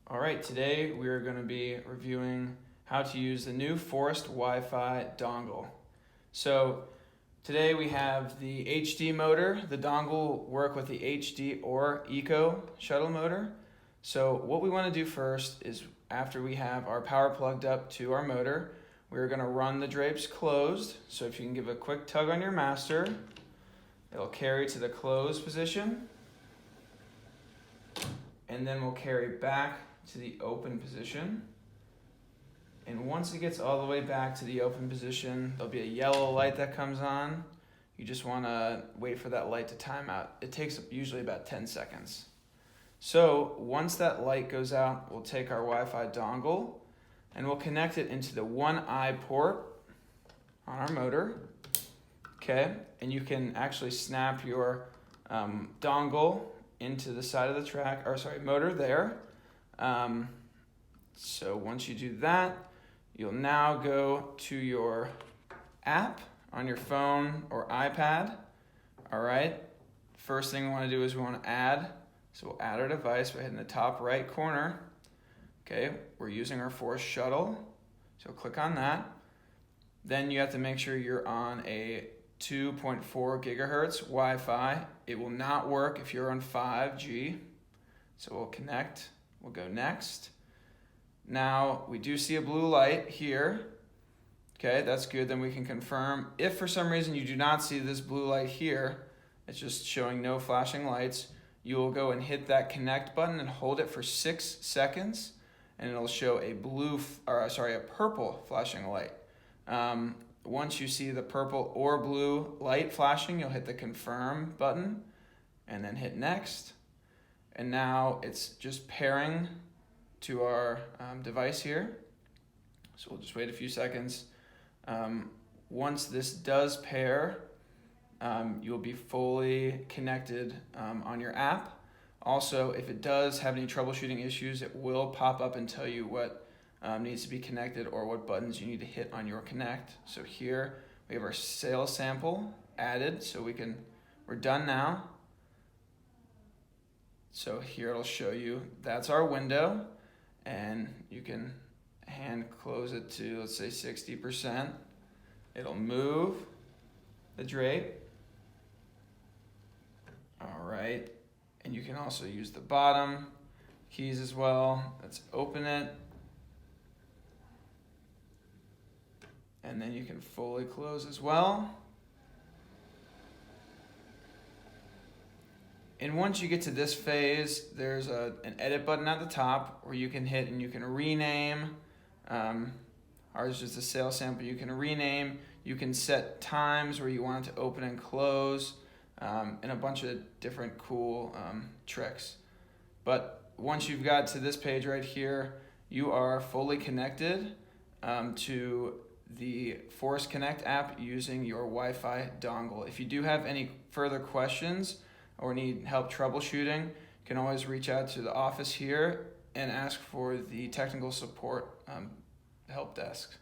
All right, today we are going to be reviewing how to use the new Forest Wi-Fi dongle. So today we have the HD motor. The dongle will work with the HD or Eco shuttle motor. So what we want to do first is, after we have our power plugged up to our motor, we're going to run the drapes closed. So if you can give a quick tug on your master, it'll carry to the closed position, and then we'll carry back to the open position. And once it gets all the way back to the open position, there'll be a yellow light that comes on. You just want to wait for that light to time out. It takes usually about 10 seconds. So once that light goes out, we'll take our Wi-Fi dongle and we'll connect it into the 1i port on our motor. Okay, and you can actually snap your dongle into the side of the motor there. So once you do that, you'll now go to your app on your phone or iPad. All right, first thing we want to do is we want to add. So we'll add our device by hitting the top right corner. Okay, we're using our Forest shuttle, so click on that. Then you have to make sure you're on a 2.4 gigahertz Wi-Fi. It will not work if you're on 5G. So we'll connect, we'll go next. Now we do see a blue light here. Okay, that's good. Then we can confirm. If for some reason you do not see this blue light here, it's just showing no flashing lights, you will go and hit that connect button and hold it for 6 seconds, and it'll show a purple flashing light. Once you see the purple or blue light flashing, you'll hit the confirm button and then hit next. And now it's just pairing to our device here. So we'll just wait a few seconds. Once this does pair, you'll be fully connected on your app. Also, if it does have any troubleshooting issues, it will pop up and tell you what needs to be connected or what buttons you need to hit on your connect. So here we have our sales sample added, so we're done now. So here it'll show you that's our window, and you can hand close it to, let's say, 60%. It'll move the drape. All right, and you can also use the bottom keys as well. Let's open it. And then you can fully close as well. And once you get to this phase, there's an edit button at the top where you can hit and you can rename. Ours is just a sales sample. You can rename. You can set times where you want it to open and close, and a bunch of different cool tricks. But once you've got to this page right here, you are fully connected to the Forest Connect app using your Wi-Fi dongle. If you do have any further questions or need help troubleshooting, you can always reach out to the office here and ask for the technical support help desk.